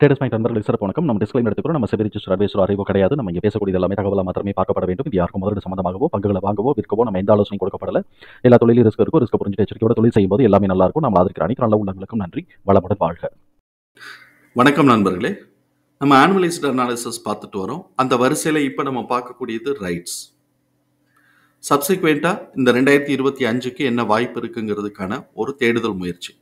Traders mind நண்பர்களுக்கு சிறப்பு வணக்கம். நம்ம டிஸ்க்ளைமர் எடுத்துக்கிறோம். நம்ம செபி ரிஜிஸ்டர் அட்வைசர் அறிவோ கிடையாது. நம்ம இங்கே பேசக்கூடியது எல்லாமே தகவலாக மாத்திரமே பார்க்கப்பட வேண்டும். இது யாருக்கும் முதலீடு சம்பந்தமாகவோ பங்குகளை வாங்கவோ விற்கவோ நம்ம எந்த ஆலோசனையும் கொடுக்கப்படல. எல்லா தொழிலும் ரிஸ்க் இருக்கும். ரிஸ்க் புரிஞ்சு எச்சரிக்கையோட தொழில் செய்யும்போது எல்லாமே நல்லா இருக்கும். நம்ம ஆதரிக்கிற அனைத்து நல்ல உள்ளங்களுக்கும் நன்றி. வளமுடன் வாழ்க. வணக்கம் நண்பர்களே. நம்ம ஆனுவலைஸ்டு அனாலிசிஸ் பார்த்துட்டு வரோம். அந்த வரிசையில் இப்போ நம்ம பார்க்கக்கூடியது ரைட்ஸ். சப்சிக்வெண்ட்டாக இந்த 2025க்கு என்ன வாய்ப்பு இருக்குங்கிறதுக்கான ஒரு தேடுதல் முயற்சி.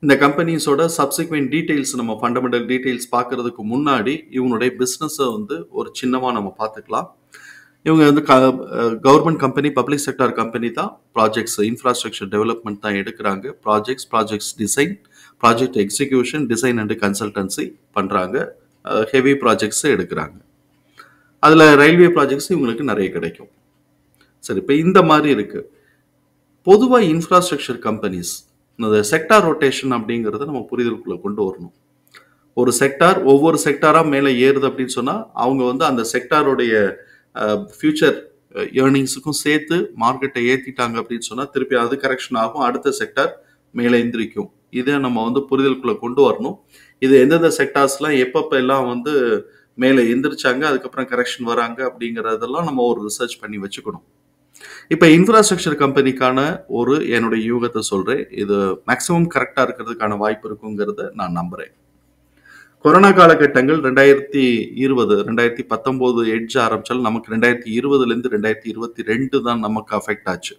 இந்த கம்பெனிஸோட சப்சிக்வெண்ட் டீட்டெயில்ஸ், நம்ம ஃபண்டமெண்டல் டீட்டெயில்ஸ் பார்க்கறதுக்கு முன்னாடி இவங்களுடைய பிஸ்னஸை வந்து சின்னமாக நம்ம பார்த்துக்கலாம். இவங்க வந்து government company, public sector company தான். ப்ராஜெக்ட்ஸ், இன்ஃப்ராஸ்ட்ரக்சர் டெவலப்மெண்ட் தான் எடுக்கிறாங்க. Projects design, project execution, design and consultancy பண்ணுறாங்க. ஹெவி ப்ராஜெக்ட்ஸ் எடுக்கிறாங்க. அதில் ரயில்வே ப்ராஜெக்ட்ஸ் இவங்களுக்கு நிறைய கிடைக்கும். சரி, இப்போ இந்த மாதிரி இருக்கு. பொதுவாக இன்ஃப்ராஸ்ட்ரக்சர் கம்பெனிஸ் இந்த செக்டார் ரொட்டேஷன் அப்படிங்கிறத நம்ம புரிதலுக்குள்ள கொண்டு வரணும். ஒரு செக்டார் ஒவ்வொரு செக்டாராக மேலே ஏறுது அப்படின்னு சொன்னால் அவங்க வந்து அந்த செக்டாரோடைய ஃபியூச்சர் ஏர்னிங்ஸுக்கும் சேர்த்து மார்க்கெட்டை ஏற்றிட்டாங்க அப்படின்னு சொன்னால் திருப்பி அது கரெக்ஷன் ஆகும், அடுத்த செக்டார் மேலே எந்திரிக்கும். இதை நம்ம வந்து புரிதலுக்குள்ள கொண்டு வரணும். இது எந்தெந்த செக்டார்ஸ்லாம் எப்பப்போ எல்லாம் வந்து மேலே எந்திரிச்சாங்க, அதுக்கப்புறம் கரெக்ஷன் வராங்க அப்படிங்கிறதெல்லாம் நம்ம ஒரு ரிசர்ச் பண்ணி வச்சுக்கணும். இப்போ இன்ஃப்ராஸ்ட்ரக்சர் கம்பெனிக்கான என்னுடைய யூகத்தை சொல்கிறேன். இது மேக்ஸிமம் கரெக்டாக இருக்கிறதுக்கான வாய்ப்பு இருக்குங்கிறத நான் நம்புகிறேன். கொரோனா காலகட்டங்கள் 2019 எட்ஜ் ஆரம்பிச்சாலும் நமக்கு 2020லேருந்து 2022 தான் நமக்கு அஃபெக்ட் ஆச்சு.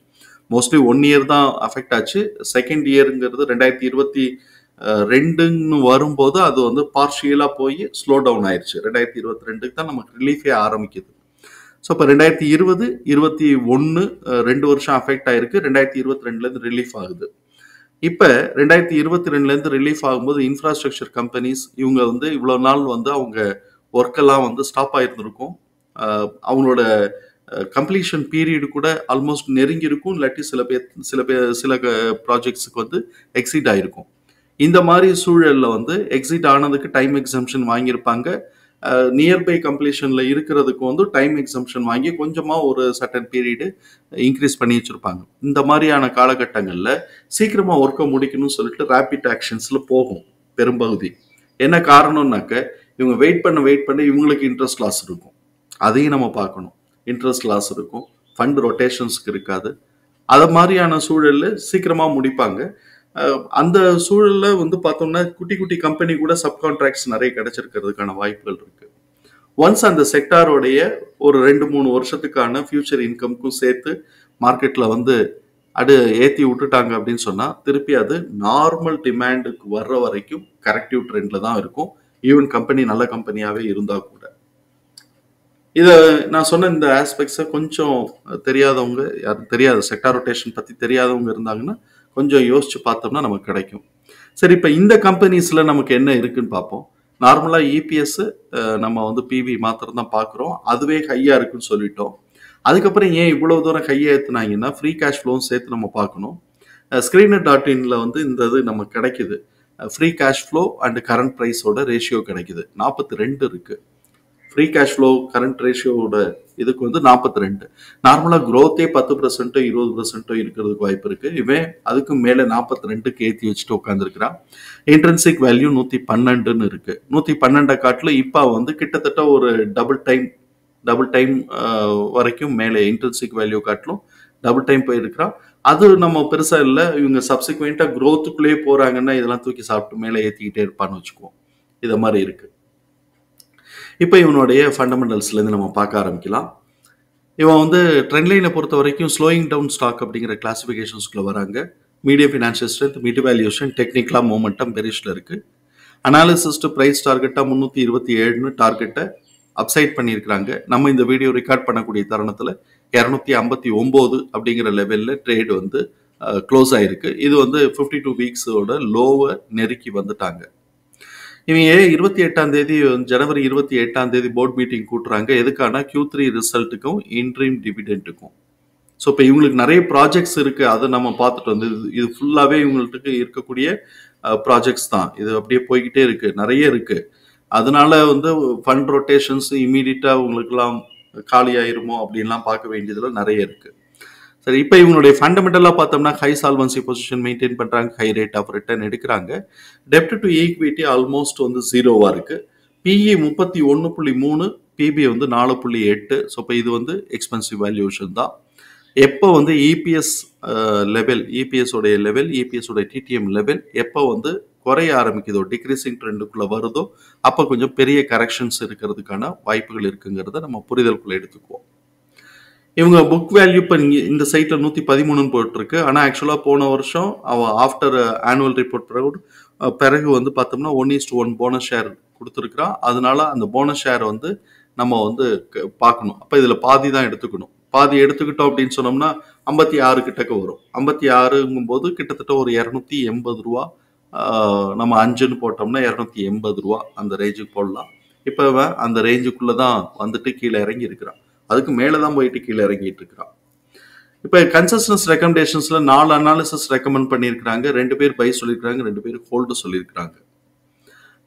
மோஸ்ட்லி 1 இயர் தான் அஃபெக்ட் ஆச்சு. செகண்ட் இயருங்கிறது 2022ன்னு வரும்போது அது வந்து பார்ஷியலாக போய் ஸ்லோ டவுன் ஆயிடுச்சு. 2022க்கு தான் நமக்கு ரிலீஃபே ஆரம்பிக்குது. ஸோ இப்போ 2020, 2021 2 வருஷம் அஃபெக்ட் ஆயிருக்கு. 2022லேருந்து ரிலீஃப் ஆகுது. இப்போ 2022லேருந்து ரிலீஃப் ஆகும்போது இன்ஃப்ராஸ்ட்ரக்சர் கம்பெனிஸ் இவங்க வந்து இவ்வளோ நாள் வந்து அவங்க ஒர்க்கெல்லாம் வந்து ஸ்டாப் ஆகிருந்துருக்கும். அவங்களோட கம்ப்ளீஷன் பீரியடு கூட ஆல்மோஸ்ட் நெருங்கி இருக்கும். இல்லாட்டி சில ப்ராஜெக்ட்ஸுக்கு வந்து எக்ஸிட் ஆகிருக்கும். இந்த மாதிரி சூழலில் வந்து எக்ஸிட் ஆனதுக்கு டைம் எக்ஸம்ஷன் வாங்கியிருப்பாங்க. நியர்பை கம்ப்ளீஷனில் இருக்கிறதுக்கு வந்து டைம் எக்ஸம்ஷன் வாங்கி கொஞ்சமாக ஒரு சர்டன் பீரியடு இன்க்ரீஸ் பண்ணி வச்சுருப்பாங்க. இந்த மாதிரியான காலகட்டங்களில் சீக்கிரமாக ஒர்க்கை முடிக்கணும்னு சொல்லிட்டு ரேபிட் ஆக்ஷன்ஸில் போகும் பெரும்பகுதி. என்ன காரணம்னாக்க இவங்க வெயிட் பண்ண இவங்களுக்கு இன்ட்ரெஸ்ட் லாஸ் இருக்கும். அதையும் நம்ம பார்க்கணும். இன்ட்ரெஸ்ட் லாஸ் இருக்கும், ஃபண்ட் ரொட்டேஷன்ஸ்க்கு இருக்காது. அதை மாதிரியான சூழலில் சீக்கிரமாக முடிப்பாங்க. அந்த சூழலில் வந்து பார்த்தோம்னா குட்டி கம்பெனி கூட சப்கான்ட்ராக்ட்ஸ் நிறைய கிடைச்சிருக்கிறதுக்கான வாய்ப்புகள் இருக்கு. ஒன்ஸ் அந்த செக்டாரோடைய ஒரு 2-3 வருஷத்துக்கான ஃபியூச்சர் இன்கம்க்கும் சேர்த்து மார்க்கெட்டில் வந்து ஏற்றி விட்டுட்டாங்க அப்படின்னு சொன்னால் திருப்பி அது நார்மல் டிமாண்டுக்கு வர்ற வரைக்கும் கரெக்டிவ் ட்ரெண்டில் தான் இருக்கும். ஈவன் கம்பெனி நல்ல கம்பெனியாகவே இருந்தால் கூட. இதை நான் சொன்ன இந்த ஆஸ்பெக்ட்ஸை கொஞ்சம் தெரியாதவங்க, யாரும் தெரியாது, செக்டார் ரொட்டேஷன் பற்றி தெரியாதவங்க இருந்தாங்கன்னா கொஞ்சம் யோசிச்சு பார்த்தோம்னா நமக்கு கிடைக்கும். சரி, இப்போ இந்த கம்பெனிஸில் நமக்கு என்ன இருக்குன்னு பார்ப்போம். நார்மலாக இபிஎஸ் நம்ம வந்து பிவி மாத்திரம் தான் பார்க்குறோம். அதுவே ஹையாக இருக்குன்னு சொல்லிட்டோம். அதுக்கப்புறம் ஏன் இவ்வளோ தூரம் ஹையாக ஏற்றுனாங்கன்னா ஃப்ரீ கேஷ் ஃப்ளோவும் சேர்த்து நம்ம பார்க்கணும். screener.inல வந்து இந்த இது நமக்கு கிடைக்குது. Free cash flow and current ப்ரைஸோட ரேஷியோ கிடைக்குது. 42 இருக்குது. ஃப்ரீ கேஷ் ஃப்ளோ கரண்ட் ரேஷியோட இதுக்கு வந்து 42. நார்மலாக க்ரோத்தே 10%, 20% இருக்கிறதுக்கு வாய்ப்பு இருக்குது. இவன் அதுக்கு மேலே 42க்கு ஏற்றி வச்சுட்டு உட்காந்துருக்கிறான். இன்ட்ரென்சிக் வேல்யூ 112ன்னு இருக்குது. 112 காட்டில் இப்போ வந்து கிட்டத்தட்ட ஒரு டபுள் டைம் வரைக்கும் மேலே இன்ட்ரென்சிக் வேல்யூ காட்டிலும் டபுள் டைம் போயிருக்கிறான். அது நம்ம பெருசாக இல்லை. இவங்க சப்சிக்வெண்ட்டாக க்ரோத்துக்குள்ளேயே போகிறாங்கன்னா இதெல்லாம் தூக்கி சாப்பிட்டு மேலே ஏற்றிக்கிட்டே இருப்பான்னு வச்சுக்குவோம். இதை மாதிரி இருக்குது. இப்போ இவனுடைய ஃபண்டமெண்டல்ஸ்லேருந்து நம்ம பார்க்க ஆரம்பிக்கலாம். இவன் வந்து ட்ரெண்ட் லைனை பொறுத்த வரைக்கும் ஸ்லோயிங் டவுன் ஸ்டாக் அப்படிங்கிற கிளாசிஃபிகேஷன்ஸ்குள்ளே வராங்க. Medium financial strength, mid valuation, டெக்னிக்கலாக மூமெண்டம் பெரிஷில் இருக்குது. அனாலிசிஸ்ட்டு ப்ரைஸ் டார்கெட்டாக 327ன்னு டார்கெட்டை அப்சைட் பண்ணியிருக்கிறாங்க. நம்ம இந்த வீடியோ ரெக்கார்ட் பண்ணக்கூடிய தருணத்தில் 259 அப்படிங்கிற லெவலில் ட்ரேட் வந்து க்ளோஸ் ஆகிருக்கு. இது வந்து 52 வீக்ஸோட லோவை நெருக்கி வந்துட்டாங்க. இவங்க 28ஆம் தேதி ஜனவரி 28ஆம் தேதி போர்ட் மீட்டிங் கூட்டுறாங்க. எதுக்கான Q3 ரிசல்ட்டுக்கும் இன்ட்ரீம் டிவிடெண்ட்டுக்கும். ஸோ இப்போ இவங்களுக்கு நிறைய ப்ராஜெக்ட்ஸ் இருக்குது. அதை நம்ம பார்த்துட்டு வந்து இது ஃபுல்லாகவே இவங்களுக்கு இருக்கக்கூடிய ப்ராஜெக்ட்ஸ் தான். இது அப்படியே போய்கிட்டே இருக்குது, நிறைய இருக்குது. அதனால வந்து ஃபண்ட் ரொட்டேஷன்ஸ் இமீடியட்டாக உங்களுக்குலாம் காலி ஆயிருமோ அப்படின்லாம் பார்க்க வேண்டியதில் நிறைய இருக்குது. சரி, இப்போ இவங்களுடைய ஃபண்டமெண்டலா பார்த்தோம்னா ஹை சால்வன்சி பொசிஷன் மெயின்டைன் பண்றாங்க, ஹை ரேட் ஆஃப் ரிட்டர்ன் எடுக்கிறாங்க. டெப்ட் டு ஈக்விட்டி ஆல்மோஸ்ட் வந்து 0வா இருக்கு. பிஇ 31.3, பிபி வந்து 4.8. ஸோ இப்போ இது வந்து எக்ஸ்பென்சிவ் வேல்யூஷன் தான். எப்போ வந்து இபிஎஸ் லெவல், இபிஎஸ் உடைய லெவல், இபிஎஸ் உடைய டிடிஎம் லெவல் எப்போ வந்து குறைய ஆரம்பிக்குதோ, டிக்ரீசிங் ட்ரெண்டுக்குள்ள வருதோ, அப்போ கொஞ்சம் பெரிய கரெக்ஷன்ஸ் இருக்கிறதுக்கான வாய்ப்புகள் இருக்குங்கிறத நம்ம புரிதலுக்குள்ள எடுத்துக்குவோம். இவங்க புக் வேல்யூ இப்போ இந்த சைட்ல 113 போட்டிருக்கு. ஆனால் ஆக்சுவலாக போன வருஷம் ஆஃப்டர் ஆனுவல் ரிப்போர்ட் பிறகு வந்து பார்த்தோம்னா 1:1 போனஸ் ஷேர் கொடுத்துருக்குறான். அதனால அந்த போனஸ் ஷேர் வந்து நம்ம வந்து பார்க்கணும். அப்போ இதில் பாதி தான் எடுத்துக்கணும். பாதி எடுத்துக்கிட்டோம் அப்படின்னு சொன்னோம்னா 56 கிட்டக்க வரும். 56ங்கும் போது கிட்டத்தட்ட ஒரு 280 ரூபா. நம்ம 5ன்னு போட்டோம்னா 280 ரூபா அந்த ரேஞ்சுக்கு போடலாம். இப்போ அந்த ரேஞ்சுக்குள்ளே தான் வந்துட்டு கீழே இறங்கி இருக்கிறான். அதுக்கு மேலே தான் போயிட்டு கீழே இறங்கிட்டு இருக்கிறான். இப்போ கன்செஷனஸ் ரெக்கமெண்டேஷன்ஸில் 4 அனாலிசிஸ் ரெக்கமெண்ட் பண்ணியிருக்கிறாங்க. 2 பேர் பை சொல்லியிருக்கிறாங்க, 2 பேர் ஹோல்டு சொல்லியிருக்கிறாங்க.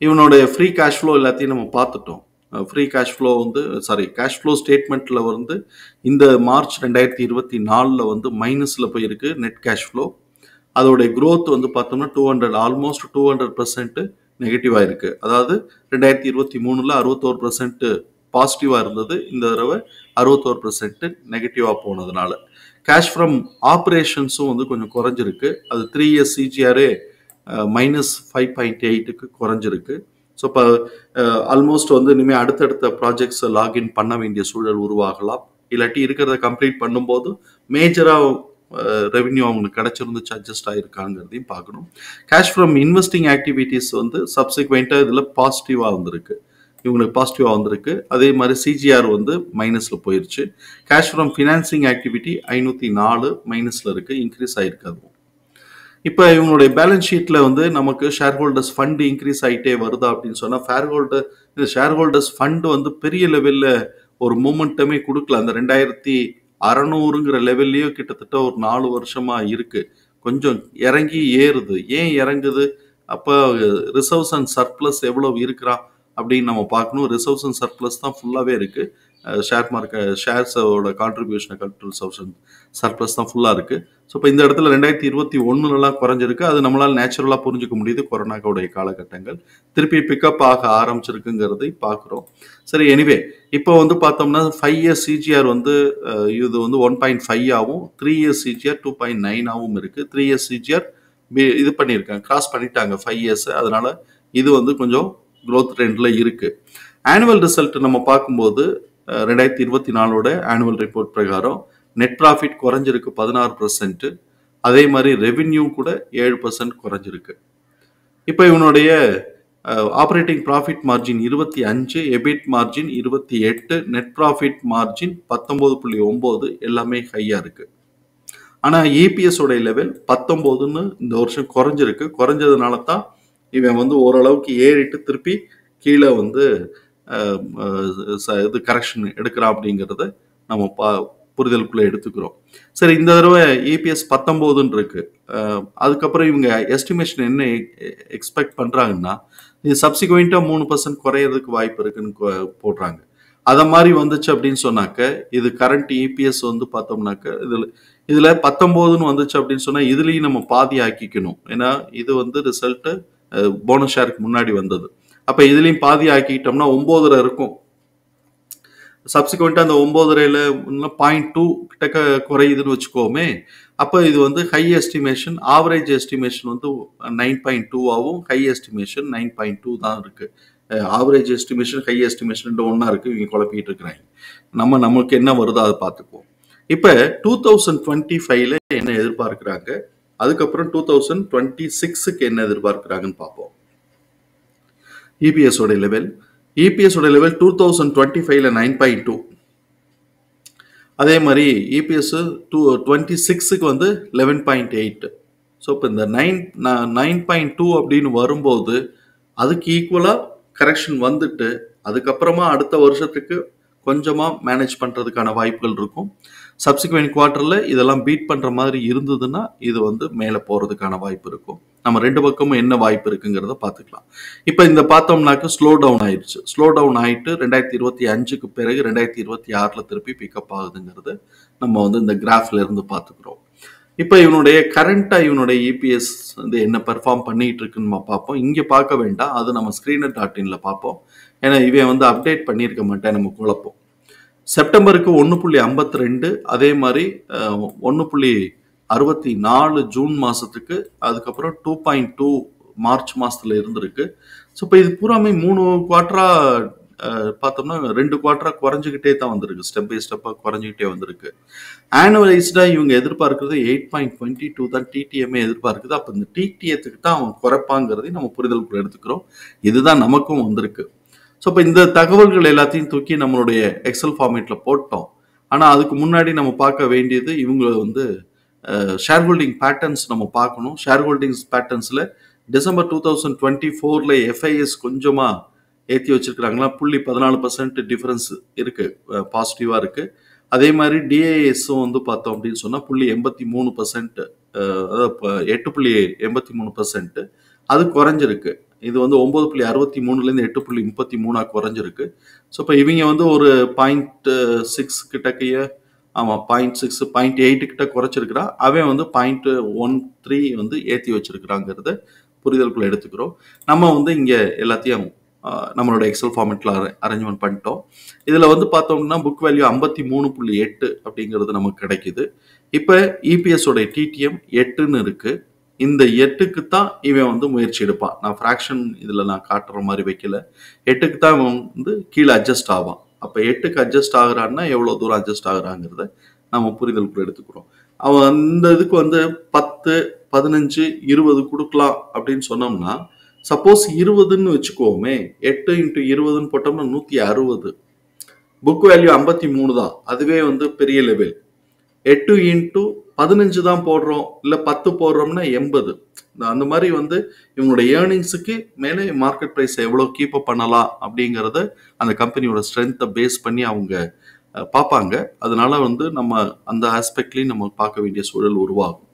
இவனுடைய ஃப்ரீ கேஷ் ஃப்ளோ எல்லாத்தையும் நம்ம பார்த்துட்டோம். ஃப்ரீ கேஷ் ஃப்ளோ வந்து கேஷ் ஃப்ளோ ஸ்டேட்மெண்ட்டில் வந்து இந்த மார்ச் 2024 வந்து மைனஸில் போயிருக்கு நெட் கேஷ் ஃப்ளோ. அதோடைய growth வந்து பார்த்தோம்னா ஆல்மோஸ்ட் 200% நெகட்டிவாக இருக்குது. அதாவது 2023 61% பாசிட்டிவாக இருந்தது. இந்த தடவை 61% நெகட்டிவாக போனதுனால கேஷ் ஃப்ரம் ஆப்ரேஷன்ஸும் வந்து கொஞ்சம் குறைஞ்சிருக்கு. அது 3 இயர்ஸ் சிஜிஆரே -5.8க்கு குறைஞ்சிருக்கு. ஸோ இப்போ ஆல்மோஸ்ட் வந்து இனிமேல் அடுத்தடுத்த ப்ராஜெக்ட்ஸை லாகின் பண்ண வேண்டிய சூழல் உருவாகலாம். இல்லாட்டி இருக்கிறத கம்ப்ளீட் பண்ணும்போது மேஜராக ரெவென்யூ அவங்களுக்கு கிடைச்சிருந்துச்சு, அட்ஜஸ்ட் ஆகிருக்காங்கிறதையும் பார்க்கணும். கேஷ் ஃப்ரம் இன்வெஸ்டிங் ஆக்டிவிட்டீஸ் வந்து சப்சிக்வெண்ட்டாக இதில் பாசிட்டிவாக வந்திருக்கு, இவங்களுக்கு பாசிட்டிவாக வந்திருக்கு. அதே மாதிரி சிஜிஆர் வந்து மைனஸில் போயிடுச்சு. கேஷ் ஃப்ரம் ஃபினான்சிங் ஆக்டிவிட்டி 504 மைனஸில் இருக்குது, இன்க்ரீஸ் ஆகிருக்கு அதுவும். இப்போ இவங்களுடைய பேலன்ஸ் ஷீட்டில் வந்து நமக்கு ஷேர் ஹோல்டர்ஸ் ஃபண்டு இன்க்ரீஸ் ஆகிட்டே வருதா அப்படின்னு சொன்னால் ஷேர் ஹோல்டர்ஸ் ஃபண்டு வந்து பெரிய லெவலில் ஒரு மூமெண்டமே கொடுக்கல. அந்த 2600ங்கிற லெவல்லையோ கிட்டத்தட்ட ஒரு 4 வருஷமாக இருக்குது. கொஞ்சம் இறங்கி ஏறுது. ஏன் இறங்குது? அப்போ ரிசர்வ்ஸ் அண்ட் சர்ப்ளஸ் எவ்வளோ இருக்கிறான் அப்படின்னு நம்ம பார்க்கணும். ரிசர்வ்ஸ் அண்ட் சர்ப்ளஸ் தான் ஃபுல்லாகவே இருக்குது. ஷேர்ஸோட கான்ட்ரிபியூஷனை ரிசர்வ்ஸ் அண்ட் சர்ப்ளஸ் தான் ஃபுல்லாக இருக்குது. ஸோ இப்போ இந்த இடத்துல 2021 குறைஞ்சிருக்கு. அது நம்மளால் நேச்சுரலாக புரிஞ்சுக்க முடியுது. கொரோனாவுடைய காலகட்டங்கள் திருப்பி பிக்கப் ஆக ஆரம்பிச்சிருக்குங்கிறதை பார்க்குறோம். சரி, எனிவே இப்போ வந்து பார்த்தோம்னா 5 இயர்ஸ் சிஜிஆர் வந்து இது வந்து 1.5 ஆகும், 3 இயர்ஸ் சிஜிஆர் 2.9 ஆகவும் இருக்குது. 3 இயர்ஸ் சிஜிஆர் இது பண்ணியிருக்காங்க, கிராஸ் பண்ணிட்டாங்க 5 இயர்ஸ். அதனால இது வந்து கொஞ்சம் க்ரோத் ட்ரெண்டில் இருக்குது. ஆனுவல் ரிசல்ட் நம்ம பார்க்கும்போது 2024ஓட ஆனுவல் ரிப்போர்ட் பிரகாரம் நெட் ப்ராஃபிட் குறைஞ்சிருக்கு 16%. அதே மாதிரி ரெவென்யூ கூட 7% குறைஞ்சிருக்கு. இப்போ இவனுடைய operating profit margin 25, a bit margin 28, net profit margin 19.9 எல்லாமே ஹையாக இருக்குது. ஆனால் இபிஎஸ் உடைய லெவல் 19ன்னு இந்த வருஷம் குறைஞ்சிருக்கு. குறைஞ்சதுனால தான் இவன் வந்து ஓரளவுக்கு ஏறிட்டு திருப்பி கீழே வந்து இது கரெக்ஷன் எடுக்கிறான் அப்படிங்கிறத நம்ம புரிதலுக்குள்ளே எடுத்துக்கிறோம். சரி, இந்த தடவை இபிஎஸ் 19ன்னு இருக்கு. அதுக்கப்புறம் இவங்க எஸ்டிமேஷன் என்ன எக்ஸ்பெக்ட் பண்ணுறாங்கன்னா, இது சப்சிக்வெண்ட்டாக 3% குறையிறதுக்கு வாய்ப்பு இருக்குன்னு போடுறாங்க. அதை மாதிரி வந்துச்சு அப்படின்னு சொன்னாக்க இது கரண்ட் இபிஎஸ் வந்து பார்த்தோம்னாக்க இதில் 19ன்னு வந்துச்சு அப்படின்னு சொன்னால் இதுலேயும் நம்ம பாதி ஆக்கிக்கணும். ஏன்னா இது வந்து ரிசல்ட்டு போனஸ் ஷேருக்கு முன்னாடி வந்தது. அப்போ இதுலேயும் பாதி ஆக்கிக்கிட்டோம்னா 9.5 இருக்கும். சப்சிக்வெண்ட்டாக அந்த 9.5ல 0.2 கிட்டக்க குறையுதுன்னு வச்சுக்கோமே. அப்போ இது வந்து ஹை எஸ்டிமேஷன், ஆவரேஜ் எஸ்டிமேஷன் வந்து 9.2 ஆகும், ஹை எஸ்டிமேஷன் 9.2 தான் இருக்குது. ஆவரேஜ் எஸ்டிமேஷன் ஹை எஸ்டிமேஷன் 2 ஒன்றா இருக்குது. இவங்க குழப்பிட்டு இருக்கிறாங்க. நமக்கு என்ன வருதோ அதை பார்த்துக்குவோம். இப்போ 2025ல என்ன எதிர்பார்க்குறாங்க, அதுக்கப்புறம் 2026க்கு என்ன எதிர்பார்க்குறாங்கன்னு பார்ப்போம். இபிஎஸோட லெவல் 2025ல 9.2. அதே மாதிரி இபிஎஸ் 26க்கு வந்து 11.8. ஸோ இப்போ இந்த 9.2 அப்படின்னு வரும்போது அதுக்கு ஈக்குவலாக கரெக்ஷன் வந்துட்டு அதுக்கப்புறமா அடுத்த வருஷத்துக்கு கொஞ்சமாக மேனேஜ் பண்ணுறதுக்கான வாய்ப்புகள் இருக்கும். சப்சிக்வெண்ட் குவார்ட்டரில் இதெல்லாம் பீட் பண்ணுற மாதிரி இருந்ததுன்னா இது வந்து மேலே போகிறதுக்கான வாய்ப்பு இருக்கும். நம்ம 2 பக்கமும் என்ன வாய்ப்பு இருக்குங்கிறத பார்த்துக்கலாம். இப்போ இந்த பார்த்தோம்னாக்க ஸ்லோ டவுன் ஆயிடுச்சு. ஸ்லோ டவுன் ஆகிட்டு 2025க்கு பிறகு 2026ல் திருப்பி பிக்கப் ஆகுதுங்கிறது நம்ம வந்து இந்த கிராஃப்ல இருந்து பார்த்துக்கிறோம். இப்போ இவனுடைய கரண்டா இவனுடைய இபிஎஸ் வந்து என்ன பெர்ஃபார்ம் பண்ணிட்டு இருக்குன்னு நம்ம பார்ப்போம். இங்க பார்க்க வேண்டாம், அது நம்ம screener.inல பார்ப்போம். ஏன்னா இவன் வந்து அப்டேட் பண்ணியிருக்க மாட்டேன், நம்ம குழப்பம். செப்டம்பருக்கு 1.52, அதே மாதிரி 1.64 ஜூன் மாசத்துக்கு, அதுக்கப்புறம் 2.2 மார்ச் மாசத்துல இருந்திருக்கு. ஸோ இப்போ இது பூராமே 3 குவார்ட்டரா பார்த்தோம்னா 2 குவார்ட்டரா குறைஞ்சிக்கிட்டே தான் வந்திருக்கு, ஸ்டெப் பை ஸ்டெப்பாக குறைஞ்சிக்கிட்டே வந்திருக்கு. ஆனுவலைஸ்டா இவங்க எதிர்பார்க்கிறது 8.22 தான் டிடிஎம்ஏ எதிர்பார்க்குது. அப்போ இந்த டிடிஎத்துக்கு தான் அவன் குறைப்பாங்கிறதையும் நம்ம புரிதலுக்குள்ள எடுத்துக்கிறோம். இதுதான் நமக்கும் வந்திருக்கு. ஸோ இப்போ இந்த தகவல்கள் எல்லாத்தையும் தூக்கி நம்மளுடைய எக்ஸல் ஃபார்மேட்ல போட்டோம். ஆனால் அதுக்கு முன்னாடி நம்ம பார்க்க வேண்டியது இவங்க வந்து ஷேர் ஹோல்டிங் பேட்டர்ன்ஸ் நம்ம பார்க்கணும். ஷேர் ஹோல்டிங்ஸ் பேட்டர்ன்ஸில் டிசம்பர் 2024 எஃப்ஐஎஸ் கொஞ்சமாக ஏற்றி வச்சிருக்கிறாங்களா, 0.14% டிஃபரன்ஸ் இருக்கு, பாசிட்டிவாக இருக்கு. அதே மாதிரி டிஏஎஸும் வந்து பார்த்தோம் அப்படின்னு சொன்னால் 0.83%, அதாவது 8.83%, அது குறைஞ்சிருக்கு. இது வந்து 9.63லேருந்து 8.33 குறைஞ்சிருக்கு. ஸோ இப்போ இவங்க வந்து ஒரு 0.6 கிட்டக்கைய, ஆமாம் 0.6 0.8 கிட்ட குறைச்சிருக்கிறா. அவன் வந்து 0.13 வந்து ஏற்றி வச்சிருக்கிறாங்கிறத புரிதலுக்குள்ள எடுத்துக்கிறோம். நம்ம வந்து இங்கே எல்லாத்தையும் நம்மளோட எக்ஸல் ஃபார்மேட்டில் அரேஞ்ச்மெண்ட் பண்ணிட்டோம். இதில் வந்து பார்த்தோம்னா புக் வேல்யூ 53.8 அப்படிங்கிறது நமக்கு கிடைக்குது. இப்போ இபிஎஸோட டிடிஎம் 8ன்னு இருக்கு. இந்த 8க்கு தான் இவன் வந்து முயற்சி எடுப்பான். நான் ஃப்ராக்ஷன் இதில் நான் காட்டுற மாதிரி வைக்கல. 8க்கு தான் இவன் வந்து கீழே அட்ஜஸ்ட் ஆவான். அப்போ 8க்கு அட்ஜஸ்ட் ஆகுறான்னா எவ்வளோ தூரம் அட்ஜஸ்ட் ஆகுறாங்கிறத நம்ம புரிதலுக்குள்ள எடுத்துக்கிறோம். அவன் இந்த இதுக்கு வந்து 10, 15, 20 கொடுக்கலாம் அப்படின்னு சொன்னோம்னா, சப்போஸ் 20ன்னு வச்சுக்கோமே, 8 × 20ன்னு போட்டோம்னா 160. புக் வேல்யூ 53 தான், அதுவே வந்து பெரிய லெவல். 8 × 15 தான் போடுறோம், இல்லை 10 போடுறோம்னா 80. அந்த மாதிரி வந்து இவங்களோட ஏர்னிங்ஸுக்கு மேலே மார்க்கெட் ப்ரைஸ் எவ்வளோ கீப் அப் பண்ணலாம் அப்படிங்கிறத அந்த கம்பெனியோட ஸ்ட்ரென்த்தை பேஸ் பண்ணி அவங்க பார்ப்பாங்க. அதனால வந்து நம்ம அந்த ஆஸ்பெக்ட்லையும் நம்ம பார்க்க வேண்டிய சூழல் உருவாகும்.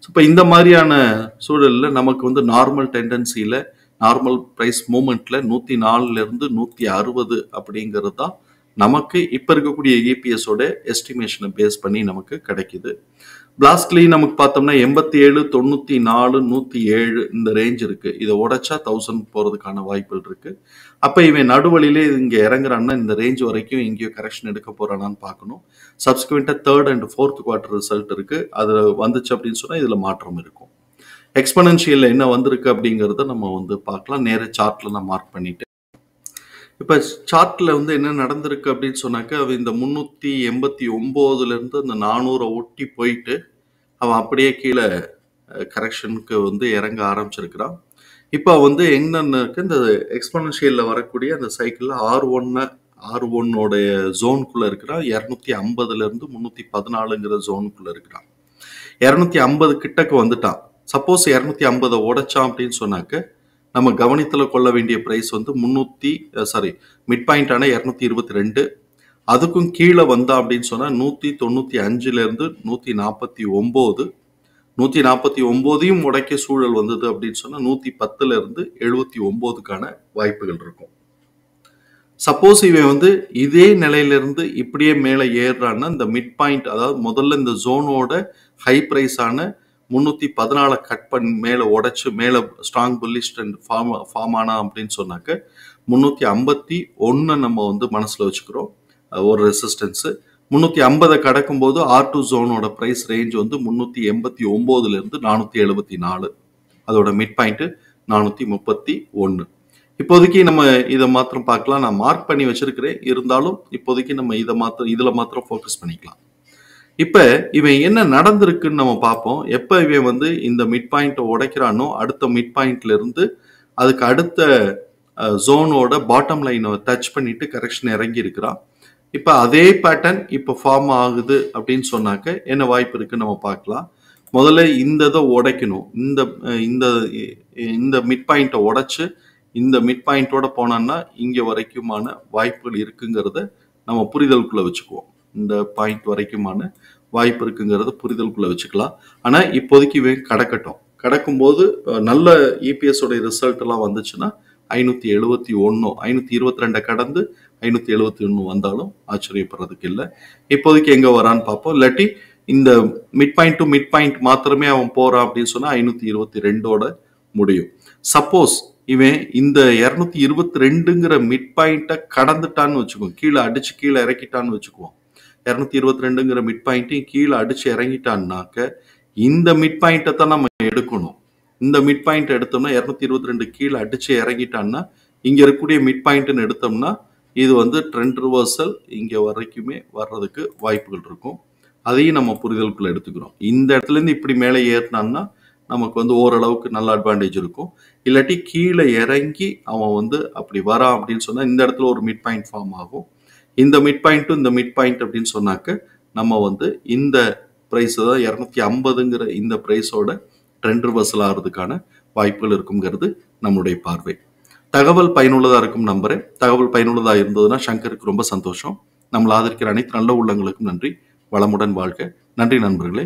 ஸோ இப்போ இந்த மாதிரியான சூழலில் நமக்கு வந்து நார்மல் டெண்டன்சியில், நார்மல் ப்ரைஸ் மூமெண்ட்டில் 104லேருந்து 160 அப்படிங்கிறது தான் நமக்கு இப்போ இருக்கக்கூடிய இபிஎஸோட எஸ்டிமேஷனை பேஸ் பண்ணி நமக்கு கிடைக்குது. பிளாஸ்ட்லி நமக்கு பார்த்தோம்னா 87, 94, 107 இந்த ரேஞ்ச் இருக்கு. இதை உடைச்சா 1000 போறதுக்கான வாய்ப்புகள் இருக்கு. அப்ப இவன் நடுவழியிலே இங்க இறங்குறான்னா இந்த ரேஞ்ச் வரைக்கும் எங்கேயோ கரெக்ஷன் எடுக்க போறானான்னு பார்க்கணும். சப்ஸ்கிரிமெண்டா 3rd and 4th quarter result இருக்கு. அது வந்துச்சு அப்படின்னு சொன்னா இதுல மாற்றம் இருக்கும். எக்ஸ்பனன்ஷியல் என்ன வந்திருக்கு அப்படிங்கிறத நம்ம வந்து பார்க்கலாம். நேர சார்ட்ல நான் மார்க் பண்ணிட்டேன். இப்போ சார்ட்ல வந்து என்ன நடந்திருக்கு அப்படின்னு சொன்னாக்க, அவன் இந்த 389லேருந்து அந்த 400 ஒட்டி போயிட்டு அவன் அப்படியே கீழே கரெக்ஷனுக்கு வந்து இறங்க ஆரம்பிச்சிருக்கிறான். இப்போ வந்து என்னென்ன இருக்கு, இந்த எக்ஸ்பனன்ஷியலில் வரக்கூடிய அந்த சைக்கிளில் R1ஓடைய ஜோனுக்குள்ளே இருக்கிறான். 250லேருந்து 314ங்கிற ஜோனுக்குள்ளே இருக்கிறான். 250 கிட்டக்கு வந்துட்டான். சப்போஸ் 250 உடைச்சான் அப்படின்னு சொன்னாக்க நம்ம கவனித்தில் கொள்ள வேண்டிய ப்ரைஸ் வந்து மிட் பாயிண்டான 222. அதுக்கும் கீழே வந்தா அப்படின்னு சொன்னால் 195லேருந்து 149, 149யும் உடைக்க சூழல் வந்தது அப்படின்னு சொன்னால் 110லேருந்து 79க்கான வாய்ப்புகள் இருக்கும். சப்போஸ் இவன் வந்து இதே நிலையிலிருந்து இப்படியே மேலே ஏறுறான்னா இந்த மிட் பாயிண்ட், அதாவது முதல்ல இந்த ஜோனோட ஹை ப்ரைஸான 314 கட் பண்ணி மேலே உடைச்சு மேலே ஸ்ட்ராங் புல்லிஷ் ட்ரெண்ட் ஃபார்ம் ஆனா அப்படின்னு சொன்னாக்க 351 நம்ம வந்து மனசில் வச்சுக்கிறோம் ஒரு ரெசிஸ்டன்ஸு. 350 கடக்கும் போது R2 ஜோனோட ப்ரைஸ் ரேஞ்ச் வந்து 389லேருந்து 474, அதோட மிட் பாயிண்ட் 431. இப்போதைக்கு நம்ம இதை மாத்திரம் பார்க்கலாம். நான் மார்க் பண்ணி வச்சிருக்கிறேன், இருந்தாலும் இப்போதைக்கு நம்ம இதில் மாத்திரம் ஃபோக்கஸ் பண்ணிக்கலாம். இப்போ இவன் என்ன நடந்திருக்குன்னு நம்ம பார்ப்போம். எப்போ இவன் வந்து இந்த மிட் பாயிண்ட்டை உடைக்கிறானோ அடுத்த மிட் பாயிண்ட்ல இருந்து அதுக்கு அடுத்த ஜோனோட பாட்டம் லைனை டச் பண்ணிட்டு கரெக்ஷன் இறங்கி இருக்கிறான். இப்போ அதே பேட்டர்ன் இப்போ ஃபார்ம் ஆகுது அப்படின்னு சொன்னாக்க என்ன வாய்ப்பு இருக்குன்னு நம்ம பார்க்கலாம். முதல்ல இந்த இதை உடைக்கணும். இந்த மிட் பாயிண்ட்டை உடைச்சு இந்த மிட் பாயிண்டோட போனான்னா இங்கே வரைக்குமான வாய்ப்புகள் இருக்குங்கிறத நம்ம புரிதலுக்குள்ள வச்சுக்குவோம். இந்த பாயிண்ட் வரைக்குமான வாய்ப்பு இருக்குங்கிறத புரிதலுக்குள்ள வச்சுக்கலாம். ஆனால் இப்போதைக்கு இவன் கடக்கட்டும். கடக்கும்போது நல்ல இபிஎஸோட ரிசல்ட் எல்லாம் வந்துச்சுன்னா 571 522 கடந்து 571 வந்தாலும் ஆச்சரியப்படுறதுக்கு இல்லை. இப்போதைக்கு எங்க வரான்னு பார்ப்போம். இல்லாட்டி இந்த mid point to mid point மாத்திரமே அவன் போறான் அப்படின்னு சொன்னா 522ஓட முடியும். சப்போஸ் இவன் இந்த 222ங்கிற மிட் பாயிண்ட்டை கடந்துட்டான்னு வச்சுக்குவோம், கீழே அடிச்சு கீழே இறக்கிட்டான்னு வச்சுக்குவோம். 222ங்கிற மிட் பாயிண்ட்டையும் கீழே அடிச்சு இறங்கிட்டான்னாக்க இந்த மிட் பாயிண்ட்டை தான் நம்ம எடுக்கணும். இந்த மிட் பாயிண்ட் எடுத்தோம்னா 222 கீழே அடிச்சு இறங்கிட்டான்னா இங்க இருக்கக்கூடிய மிட் பாயிண்ட்னு எடுத்தோம்னா இது வந்து ட்ரெண்ட் ரிவர்சல் இங்க வரைக்குமே வர்றதுக்கு வாய்ப்புகள் இருக்கும். அதையும் நம்ம புரிதலுக்குள்ள எடுத்துக்கிறோம். இந்த இடத்துல இருந்து இப்படி மேலே ஏறினான்னா நமக்கு வந்து ஓரளவுக்கு நல்ல அட்வான்டேஜ் இருக்கும். இல்லாட்டி கீழே இறங்கி அவன் வந்து அப்படி வரான் அப்படின்னு சொன்னா இந்த இடத்துல ஒரு மிட் பாயிண்ட் ஃபார்ம் ஆகும். இந்த மிட் பாயிண்ட் இந்த மிட் பாயிண்ட் அப்படின்னு சொன்னாக்க நம்ம வந்து இந்த பிரைஸ் தான் 250ங்கிற இந்த பிரைஸோட ட்ரெண்ட் ரிவர்சல் ஆகிறதுக்கான வாய்ப்புகள் இருக்குங்கிறது நம்மளுடைய பார்வை. தகவல் பயனுள்ளதா இருக்கும் நம்புறேன். தகவல் பயனுள்ளதா இருந்ததுன்னா சங்கருக்கு ரொம்ப சந்தோஷம். நம்மளை ஆதரிக்கிற அனைத்து நல்ல உள்ளங்களுக்கும் நன்றி. வளமுடன் வாழ்க. நன்றி நண்பர்களே.